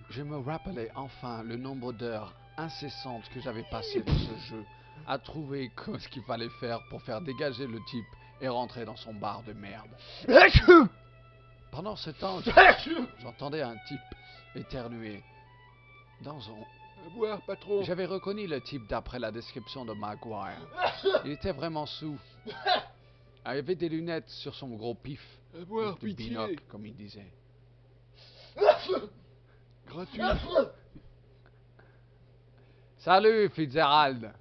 Je me rappelais enfin le nombre d'heures incessantes que j'avais passées dans ce jeu, à trouver ce qu'il fallait faire pour faire dégager le type et rentrer dans son bar de merde. Pendant ce temps, j'entendais un type éternuer dans un... Boire, patron. J'avais reconnu le type d'après la description de Maguire. Il était vraiment sous. Il avait des lunettes sur son gros pif. Boire, De pitié. binocle, comme il disait. Gratuit. Salut, Fitzgerald.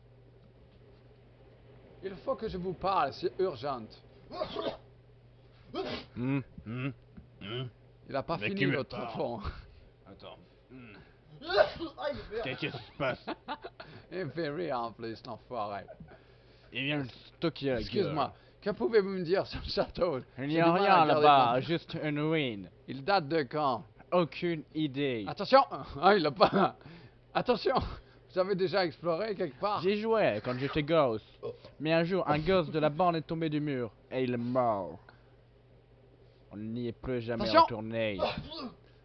Il faut que je vous parle, c'est urgent. Il a pas Mais fini qui me l'autre parle fond. Attends. Qu'est-ce Qu'est-ce qui se passe? Il me fait rire en plus, l'enfoiré. Il vient de stocker la gueule. Excuse-moi, que pouvez-vous me dire sur le château? Il n'y J'ai a du mal à rien garder là-bas, mon- juste une ruine. Il date de quand? Aucune idée. Attention! Ah, il a pas... Attention! Vous avez déjà exploré quelque part? J'y jouais quand j'étais gosse. Mais un jour, un gosse de la bande est tombé du mur et il est mort. On n'y est plus jamais Attention! retourné.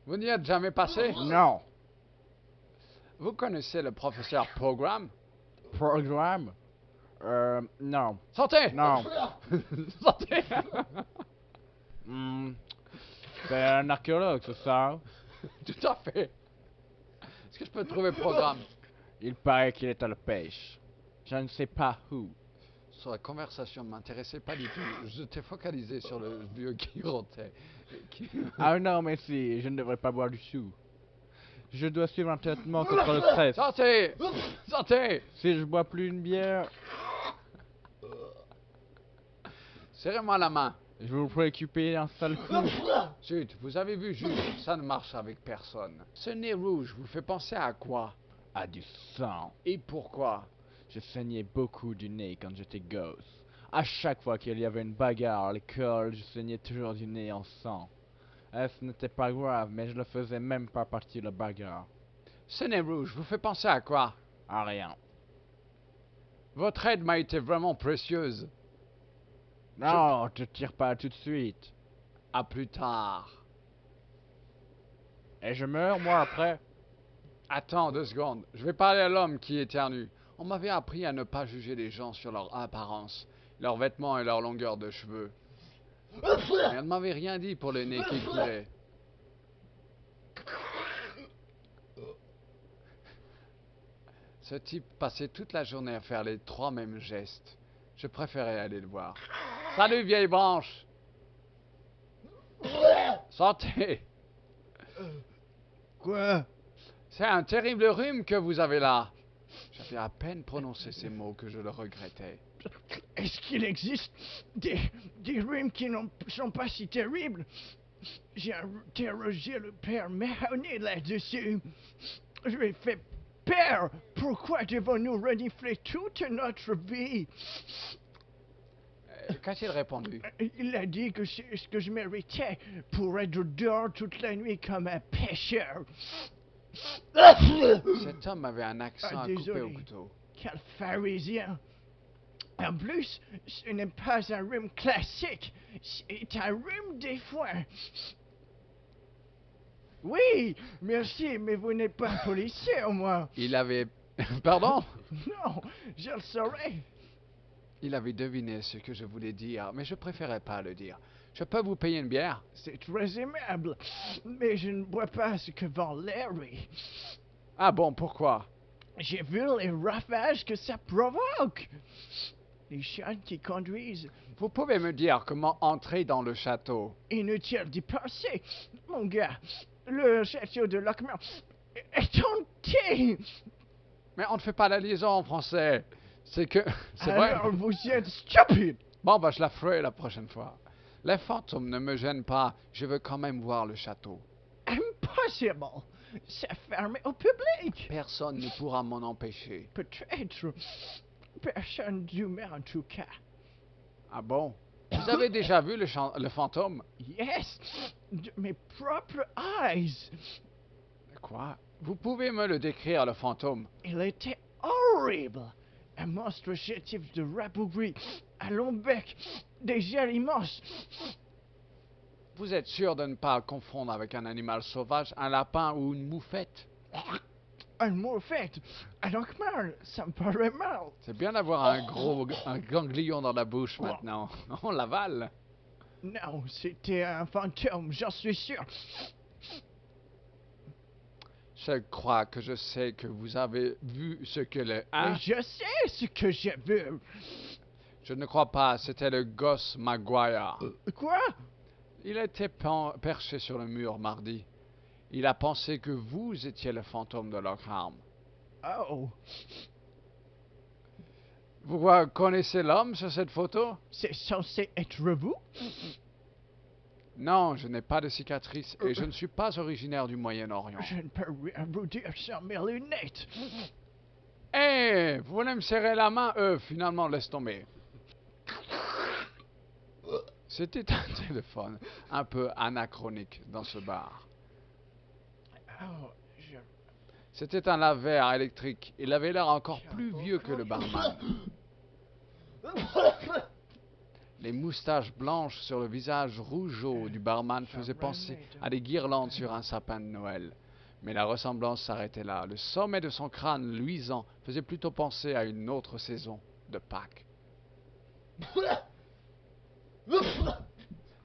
Vous n'y êtes jamais passé? Non. Vous connaissez le professeur Program? Programme? Non. Sortez! Non. Sortez! Hmm. C'est un archéologue, c'est ça? Tout à fait. Est-ce que je peux trouver Programme? Il paraît qu'il est à la pêche. Je ne sais pas où. Sur la conversation ne m'intéressait pas du tout. Je t'ai focalisé sur le vieux qui rotait. Ah non, mais si, je ne devrais pas boire du tout. Je dois suivre un traitement contre le stress. Sortez! Sortez! Si je bois plus une bière, Serrez-moi la main. je vais vous préoccuper un sale coup. Zut, vous avez vu juste, ça ne marche avec personne. Ce nez rouge vous fait penser à quoi? À du sang. Et pourquoi? Je saignais beaucoup du nez quand j'étais gosse. À chaque fois qu'il y avait une bagarre à l'école, je saignais toujours du nez en sang. Ce n'était pas grave, mais je le faisais même pas partie de la bagarre. Ce nez rouge vous fait penser à quoi? À rien. Votre aide m'a été vraiment précieuse. Non, te tire pas tout de suite. À plus tard. Et je meurs, moi, après. Attends 2 secondes, je vais parler à l'homme qui éternue. On m'avait appris à ne pas juger les gens sur leur apparence, leurs vêtements et leur longueur de cheveux. Mais on ne m'avait rien dit pour le nez qui coulait. Ce type passait toute la journée à faire les 3 mêmes gestes. Je préférais aller le voir. Salut vieille branche! Santé! Quoi? C'est un terrible rhume que vous avez là. J'avais à peine prononcé ces mots que je le regrettais. Est-ce qu'il existe des rhumes qui ne sont pas si terribles? J'ai interrogé le père Mahoney là-dessus. Je lui ai fait peur. Pourquoi devons-nous renifler toute notre vie? Qu'a-t-il répondu? Il a dit que c'est ce que je méritais pour être dehors toute la nuit comme un pêcheur. Cet homme avait un accent à couper désolé. au couteau. Quel pharisien! En plus, ce n'est pas un rhume classique, c'est un rhume des foins. Oui, merci, mais vous n'êtes pas un policier au moins. Il avait... Pardon? Non, je le saurais. Il avait deviné ce que je voulais dire, mais je préférais pas le dire. Je peux vous payer une bière? C'est très aimable, mais je ne bois pas ce que vend Larry. Ah bon, pourquoi? J'ai vu les ravages que ça provoque. Les chiens qui conduisent. Vous pouvez me dire comment entrer dans le château? Inutile d'y penser, mon gars. Le château de Lockmore est hanté. Mais on ne fait pas la liaison en français. C'est que... C'est vrai. Alors vous êtes stupide. Bon, bah je la ferai la prochaine fois. Les fantômes ne me gênent pas. Je veux quand même voir le château. Impossible. C'est fermé au public. Personne ne pourra m'en empêcher. Peut-être. Personne d'humain en tout cas. Ah bon? Vous avez déjà vu le fantôme? Yes, de mes propres eyes. Quoi? Vous pouvez me le décrire, le fantôme? Il était horrible. Un monstre chétif de rabougri, à long bec, des ailes immenses. Vous êtes sûr de ne pas confondre avec un animal sauvage, un lapin ou une moufette? Un moufette. Alors mal, ça me paraît mal. C'est bien d'avoir un ganglion dans la bouche maintenant. On l'avale. Non, c'était un fantôme, j'en suis sûr. Je crois que je sais que vous avez vu ce que le... Hein? Et je sais ce que j'ai vu. Je ne crois pas, c'était le gosse Maguire. Quoi? Il était perché sur le mur mardi. Il a pensé que vous étiez le fantôme de Lockhart. Oh, Vous connaissez l'homme sur cette photo? c'est censé être vous? Non, je n'ai pas de cicatrice et je ne suis pas originaire du Moyen-Orient. Je ne peux rien vous dire sans mes lunettes. Hé, vous voulez me serrer la main? Finalement, laisse tomber. C'était un téléphone un peu anachronique dans ce bar. Oh, C'était un lave-verre électrique. Il avait l'air encore plus vieux que le barman. Les moustaches blanches sur le visage rougeau du barman faisaient penser à des guirlandes sur un sapin de Noël. Mais la ressemblance s'arrêtait là. Le sommet de son crâne luisant faisait plutôt penser à une autre saison de Pâques.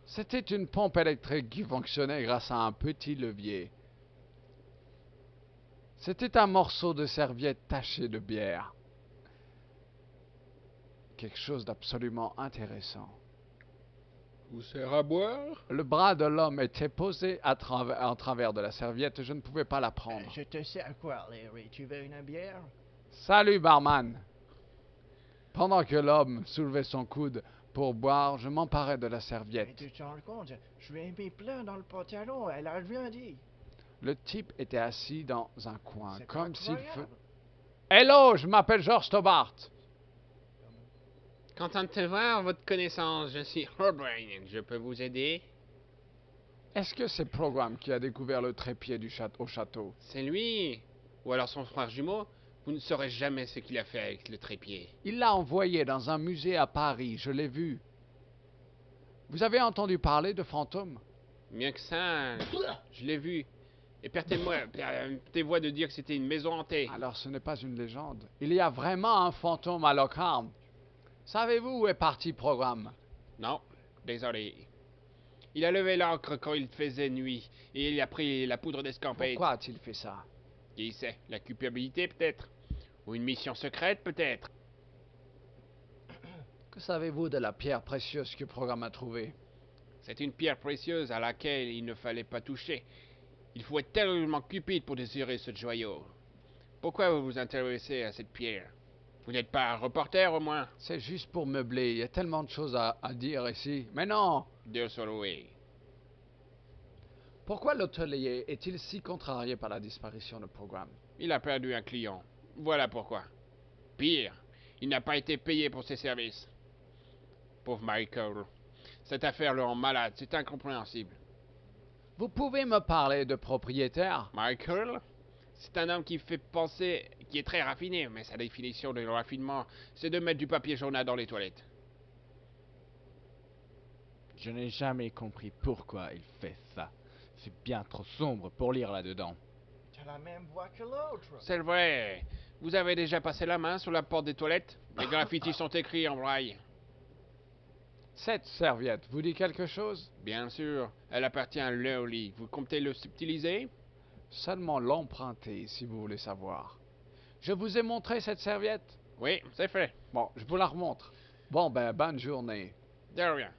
C'était une pompe électrique qui fonctionnait grâce à un petit levier. C'était un morceau de serviette taché de bière. Quelque chose d'absolument intéressant. Vous sert à boire? Le bras de l'homme était posé en travers de la serviette et je ne pouvais pas la prendre. je te sais à quoi, Larry. Tu veux une bière? Salut, barman! Pendant que l'homme soulevait son coude pour boire, je m'emparais de la Mais serviette. tu te rends compte, je lui ai mis plein dans le pantalon, elle a rien dit. Le type était assis dans un coin, C'est comme s'il incroyable. Hello, je m'appelle George Stobart. Content de te voir, votre connaissance. Je suis O'Brien. Je peux vous aider? Est-ce que c'est Program qui a découvert le trépied au château? C'est lui? Ou alors son frère jumeau? Vous ne saurez jamais ce qu'il a fait avec le trépied. Il l'a envoyé dans un musée à Paris, je l'ai vu. Vous avez entendu parler de fantômes? Mieux que ça, je l'ai vu. Et permettez-moi de dire que c'était une maison hantée. Alors ce n'est pas une légende. Il y a vraiment un fantôme à Lockhart. Savez-vous où est parti Program? Non, désolé. Il a levé l'ancre quand il faisait nuit, et il a pris la poudre d'escampette. Pourquoi a-t-il fait ça? Qui sait? La culpabilité peut-être? Ou une mission secrète peut-être? Que savez-vous de la pierre précieuse que Program a trouvée? C'est une pierre précieuse à laquelle il ne fallait pas toucher. Il faut être tellement cupide pour désirer ce joyau. Pourquoi vous vous intéressez à cette pierre? Vous n'êtes pas un reporter au moins? C'est juste pour meubler, il y a tellement de choses à dire ici. Mais non! Désolé. Pourquoi l'hôtelier est-il si contrarié par la disparition de Program? Il a perdu un client. Voilà pourquoi. Pire, il n'a pas été payé pour ses services. Pauvre Michael. Cette affaire le rend malade, c'est incompréhensible. Vous pouvez me parler de propriétaire? Michael? C'est un homme qui fait penser, qui est très raffiné, mais sa définition de raffinement, c'est de mettre du papier jaunat dans les toilettes. Je n'ai jamais compris pourquoi il fait ça. C'est bien trop sombre pour lire là-dedans. T'as la même voix que l'autre. C'est vrai. Vous avez déjà passé la main sur la porte des toilettes? Les graffitis sont écrits en braille. Cette serviette vous dit quelque chose? Bien sûr, elle appartient à Lowly. Vous comptez le subtiliser? Seulement l'emprunter, si vous voulez savoir. Je vous ai montré cette serviette? Oui, c'est fait. Bon, je vous la remontre. Bon, ben, bonne journée. De rien.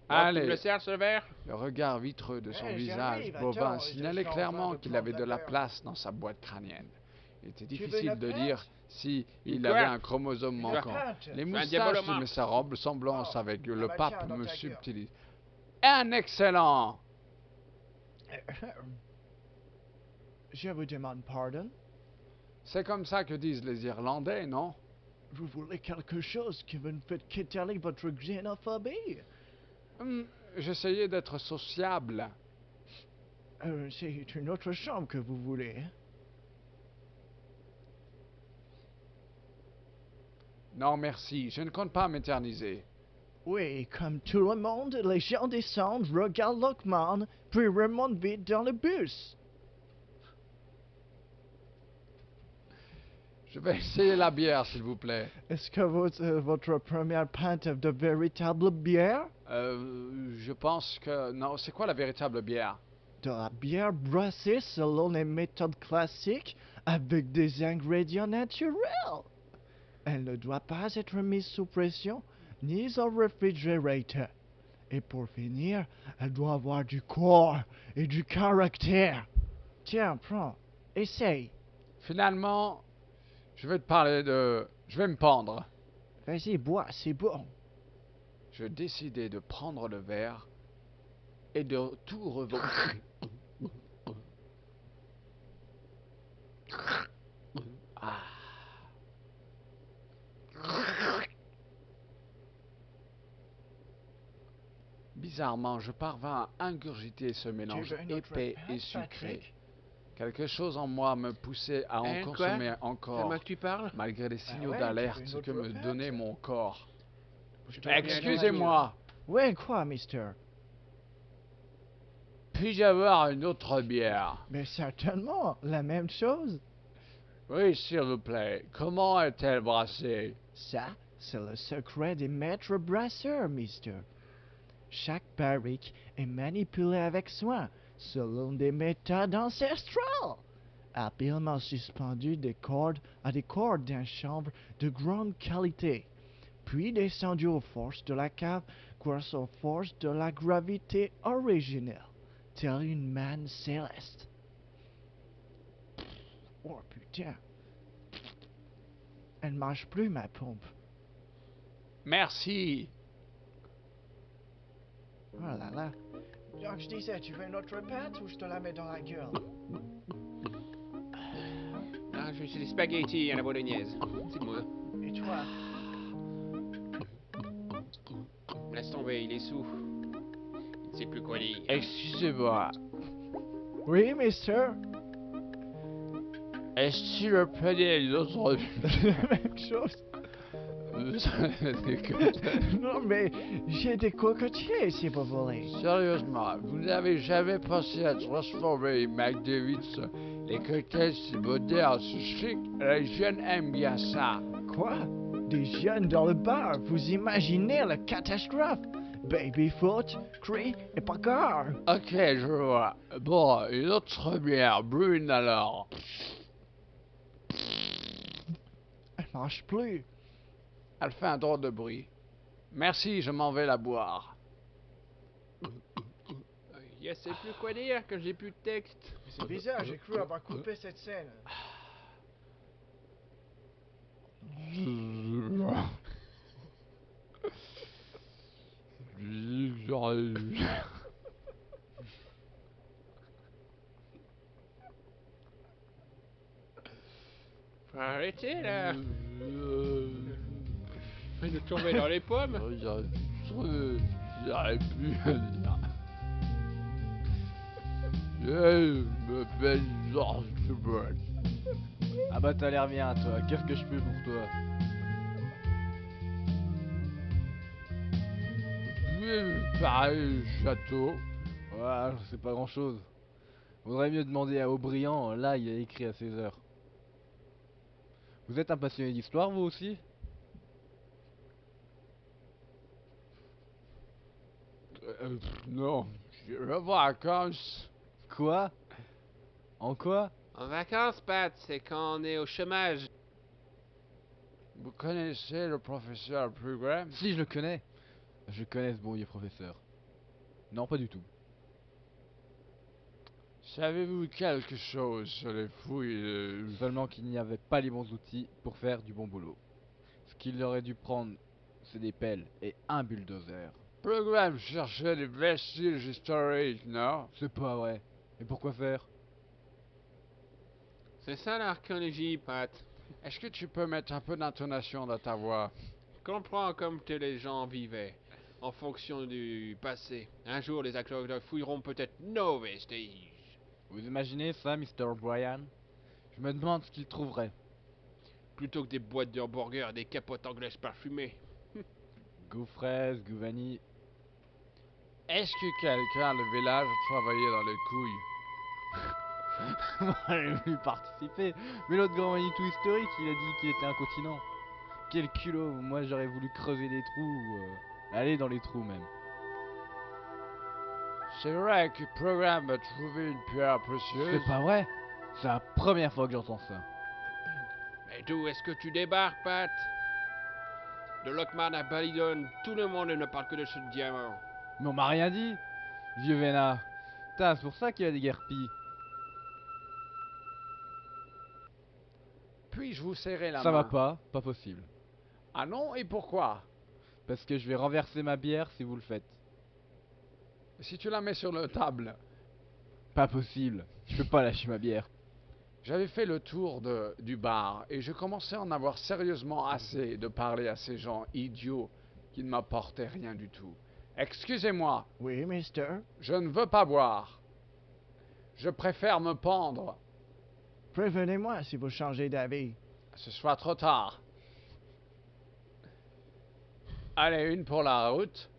Allez. Le sers, ce verre? Le regard vitreux de son Hey, visage j'arrive, bovin attends, signalait je suis en clairement train de qu'il avait de la prendre la place dans sa boîte crânienne. Il était veux difficile la de pinte? dire si il Quoi? avait un chromosome La manquant. pinte? Les un moustaches diabolomante. de sa robe semblance Oh, avec ah le bah pape tiens, dans me ta gueule. subtilise. Un excellent! Je vous demande pardon. C'est comme ça que disent les Irlandais, non? Vous voulez quelque chose qui vous fait quitter votre xénophobie? J'essayais d'être sociable. C'est une autre chambre que vous voulez. Hein? Non, merci, je ne compte pas m'éterniser. Oui, comme tout le monde, les gens descendent, regardent Lockman, puis remontent vite dans le bus. Je vais essayer la bière, s'il vous plaît. Est-ce que votre première pinte est de véritable bière? Je pense que... Non, c'est quoi la véritable bière? De la bière brassée selon les méthodes classiques avec des ingrédients naturels. Elle ne doit pas être mise sous pression ni au réfrigérateur. Et pour finir, elle doit avoir du corps et du caractère. Tiens, prends, essaye. Finalement, je vais te parler de... Je vais me pendre. Vas-y, bois, c'est bon. Je décidai de prendre le verre et de tout revoir. Ah. Bizarrement, je parvins à ingurgiter ce mélange épais et sucré. Quelque chose en moi me poussait à en Hein, consommer C'est encore, moi que tu parles? malgré les signaux ouais, tu veux d'alerte une que autre me pinte? donnait mon corps. Je te reviens Excusez-moi, Ouais, quoi, mister? puis-je avoir une autre bière? Mais certainement, la même chose. Oui, s'il vous plaît. Comment est-elle brassée? Ça, c'est le secret des maîtres brasseurs, mister. Chaque barrique est manipulée avec soin, selon des méthodes ancestrales. Habilement suspendues à des cordes d'un chanvre de grande qualité, puis descendues aux forces de la cave grâce aux forces de la gravité originelle, telle une manne céleste. Oh putain. Elle ne marche plus, ma pompe. Merci. Oh là là. Donc je disais, tu veux une autre pâte ou je te la mets dans la gueule? Ah, je suis des spaghettis à la bolognaise. C'est moi. Et toi? Laisse tomber, il est sous. Il ne sait plus quoi dire. Excusez-moi. Oui, mister? Est-ce que je prenais une autre... La même chose. Non, mais j'ai des cocotiers si vous voulez. Sérieusement, vous n'avez jamais pensé à transformer McDavid's, les cocktails si modernes, si chic? Les jeunes aiment bien ça. Quoi? Des jeunes dans le bar, vous imaginez la catastrophe? Babyfoot, Cree et Pacard. Ok, je vois. Bon, une autre bière, brune alors. Elle marche plus. Elle fait un drôle de bruit. Merci, je m'en vais la boire. Je sais plus quoi dire quand j'ai plus de texte. C'est bizarre, j'ai cru avoir coupé cette scène. Faut arrêter là. Fais de tomber dans les pommes. J'arrive plus à dire. Je me fais une Ah bah t'as l'air bien toi, qu'est-ce que je peux pour toi? Pareil, château. Ouais, je sais pas grand chose. Vaudrait mieux demander à Aubriand, là il a écrit à 16 heures. Vous êtes un passionné d'histoire vous aussi? Non, je vais voir vacances. Quoi? En quoi? En vacances, Pat, c'est quand on est au chômage. Vous connaissez le professeur Pilgrim? Si je le connais. Je connais ce bon vieux professeur. Non pas du tout. Savez-vous quelque chose sur les fouilles de... Seulement qu'il n'y avait pas les bons outils pour faire du bon boulot. Ce qu'il aurait dû prendre, c'est des pelles et un bulldozer. Pilgrim cherchait des vestiges historiques, non? C'est pas vrai. Et pourquoi faire? C'est ça l'archéologie, Pat. Est-ce que tu peux mettre un peu d'intonation dans ta voix? Comprends comme que les gens vivaient, en fonction du passé. Un jour, les archéologues fouilleront peut-être nos vestiges. Vous imaginez ça, Mr. O'Brien? Je me demande ce qu'il trouverait. Plutôt que des boîtes de hamburgers et des capotes anglaises parfumées. Goût fraise, goût vanille. Est-ce que quelqu'un du village a travaillé dans les couilles? Moi, j'ai voulu participer. Mais l'autre grand Manitou historique, il a dit qu'il était un continent. Quel culot, moi j'aurais voulu creuser des trous, aller dans les trous même. C'est vrai que le programme a trouvé une pierre précieuse. C'est pas vrai. C'est la première fois que j'entends ça. Mais d'où est-ce que tu débarques, Pat? De Lockman à Balidon, tout le monde ne parle que de ce diamant. Mais on m'a rien dit, vieux vénard. Putain, c'est pour ça qu'il y a des guerpilles. Puis-je vous serrer la Ça main? va pas possible. Ah non, et pourquoi? Parce que je vais renverser ma bière si vous le faites. Si tu la mets sur la table. Pas possible, je peux pas lâcher ma bière. J'avais fait le tour du bar et je commençais à en avoir sérieusement assez de parler à ces gens idiots qui ne m'apportaient rien du tout. Excusez-moi, Oui, mister. je ne veux pas boire. Je préfère me pendre. Prévenez-moi si vous changez d'avis. Ce soit trop tard. Allez, une pour la route,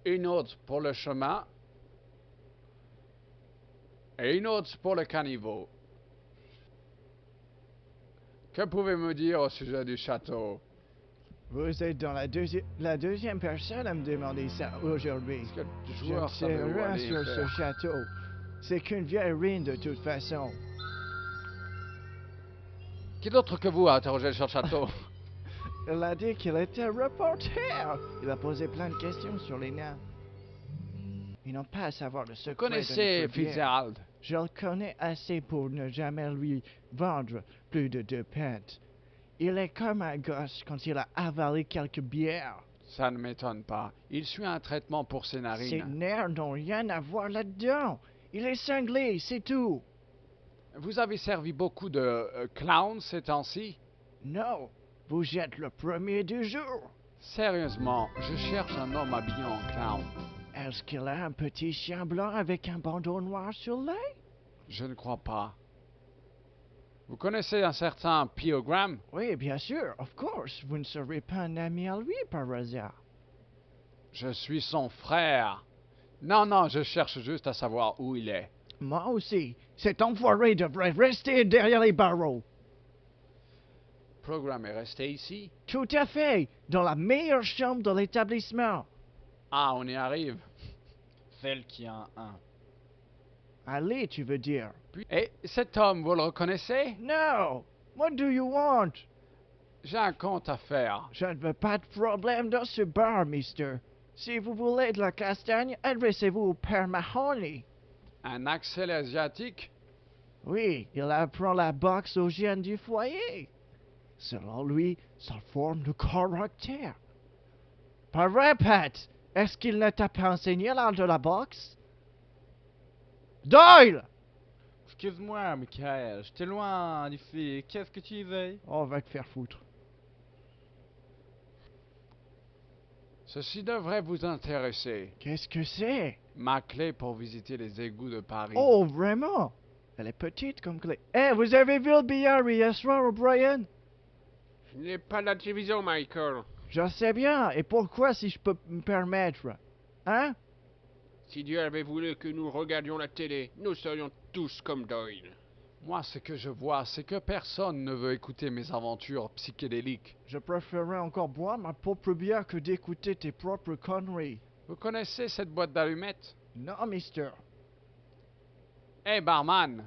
une autre pour le chemin et une autre pour le caniveau. Que pouvez-vous me dire au sujet du château? Vous êtes dans la deuxième personne à me demander ça aujourd'hui. Est-ce que le Je ne joueur sais savait où rien aller sur ce faire? château. C'est qu'une vieille ruine de toute façon. Qui d'autre que vous a interrogé sur le château? Il a dit qu'il était reporter. Il a posé plein de questions sur les nains. Ils n'ont pas à savoir le secret Vous connaissez de notre bière. Fitzgerald? Je le connais assez pour ne jamais lui vendre plus de 2 pintes. Il est comme un gosse quand il a avalé quelques bières. Ça ne m'étonne pas. Il suit un traitement pour ses Ses narines. nerfs n'ont rien à voir là-dedans. Il est cinglé, c'est tout. Vous avez servi beaucoup de clowns ces temps-ci? Non, vous êtes le premier du jour. Sérieusement, je cherche un homme habillé en clown. Est-ce qu'il a un petit chien blanc avec un bandeau noir sur l'œil? Je ne crois pas. Vous connaissez un certain Piogram? Oui, bien sûr, of course. Vous ne serez pas un ami à lui par hasard. Je suis son frère. Non, non, je cherche juste à savoir où il est. Moi aussi. Cet enfoiré devrait rester derrière les barreaux. Program est resté ici? Tout à fait. Dans la meilleure chambre de l'établissement. Ah, on y arrive. Celle qui a un 1. Allez, tu veux dire. Et cet homme, vous le reconnaissez? No. What do you want? J'ai un compte à faire. Je ne veux pas de problème dans ce bar, mister. Si vous voulez de la castagne, adressez-vous au père Mahoney. Un accès asiatique? Oui, il apprend la boxe aux jeunes du foyer. Selon lui, ça forme le caractère. Pas vrai, Pat? Est-ce qu'il ne t'a pas enseigné l'art de la boxe? Doyle! Excuse-moi, Michael, j'étais loin d'ici. Qu'est-ce que tu disais? On va te faire foutre. Ceci devrait vous intéresser. Qu'est-ce que c'est? Ma clé pour visiter les égouts de Paris. Oh, vraiment? Elle est petite comme clé. Eh, vous avez vu le billard hier soir, O'Brien? Je n'ai pas la télévision, Michael. Je sais bien. Et pourquoi, si je peux me permettre? Hein? Si Dieu avait voulu que nous regardions la télé, nous serions tous comme Doyle. Moi, ce que je vois, c'est que personne ne veut écouter mes aventures psychédéliques. Je préférerais encore boire ma propre bière que d'écouter tes propres conneries. Vous connaissez cette boîte d'allumettes? Non, mister. Hé, barman!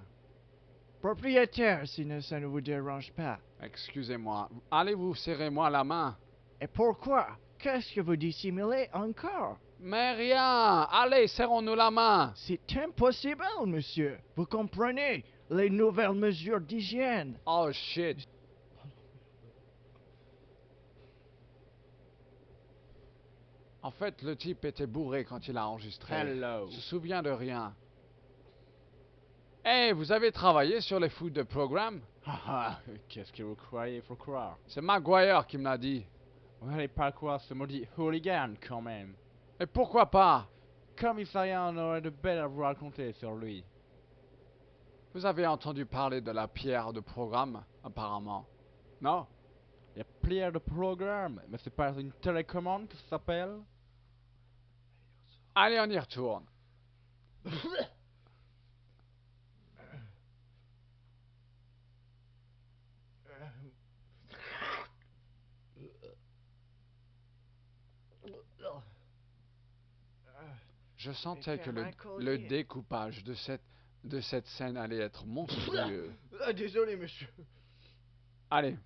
Propriétaire, si ça ne vous dérange pas. Excusez-moi. Allez-vous serrer moi la main? Et pourquoi? Qu'est-ce que vous dissimulez encore? Mais rien! Allez, serrons-nous la main! C'est impossible, monsieur. Vous comprenez? Les nouvelles mesures d'hygiène. Oh shit! En fait, le type était bourré quand il a enregistré. Hello. Je me souviens de rien. Hé, vous avez travaillé sur les fous de programme? Haha, qu'est-ce que vous croyez, faut croire. C'est Maguire qui me l'a dit. Vous n'allez pas croire ce maudit hooligan quand même. Et pourquoi pas? Commissariat aurait de belles à vous raconter sur lui. Vous avez entendu parler de la pierre de programme, apparemment. Non? Il y a plié de programme, mais c'est pas une télécommande que ça s'appelle? Allez, on y retourne. Je sentais que le découpage de cette scène allait être monstrueux. Ah, désolé, monsieur. Allez.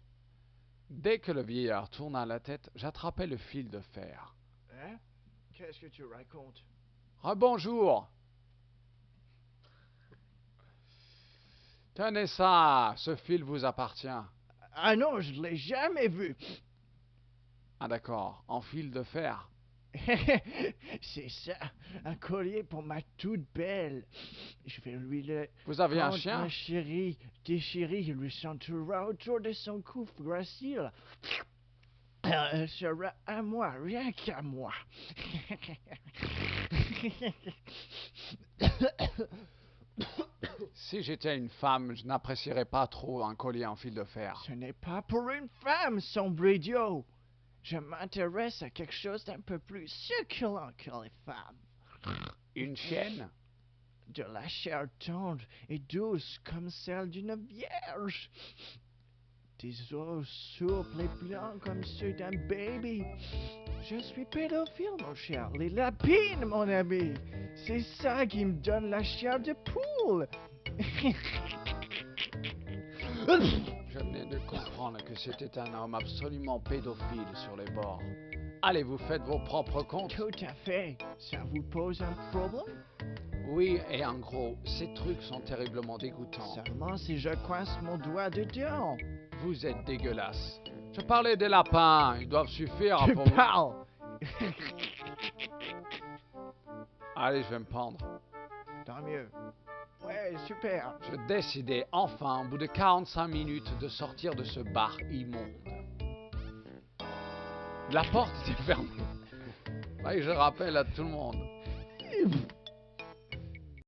Dès que le vieillard tourna la tête, j'attrapais le fil de fer. Hein? Qu'est-ce que tu racontes? Rebonjour. Tenez ça, ce fil vous appartient. Ah non, je l'ai jamais vu. Ah d'accord, en fil de fer. C'est ça, un collier pour ma toute belle. Je vais lui le Vous avez un prendre, chien? ma chérie, déchirée, il lui s'entourera autour de son cou gracile. Elle sera à moi, rien qu'à moi. Si j'étais une femme, je n'apprécierais pas trop un collier en fil de fer. Ce n'est pas pour une femme, sombre idiot. Je m'intéresse à quelque chose d'un peu plus succulent que les femmes. Une chienne? De la chair tendre et douce comme celle d'une vierge. Des os souples et blancs comme ceux d'un baby. Je suis pédophile, mon cher. Les lapines, mon ami. C'est ça qui me donne la chair de poule. Je venais de comprendre que c'était un homme absolument pédophile sur les bords. Allez, vous faites vos propres comptes. Tout à fait. Ça vous pose un problème? Oui, et en gros, ces trucs sont terriblement dégoûtants. Seulement si je coince mon doigt dedans. Vous êtes dégueulasse. Je parlais des lapins, ils doivent suffire Tu pour vous. parles. Allez, je vais me pendre. Tant mieux. Ouais, super. Je décidais enfin, au bout de 45 minutes, de sortir de ce bar immonde. La porte était fermée. Et je rappelle à tout le monde.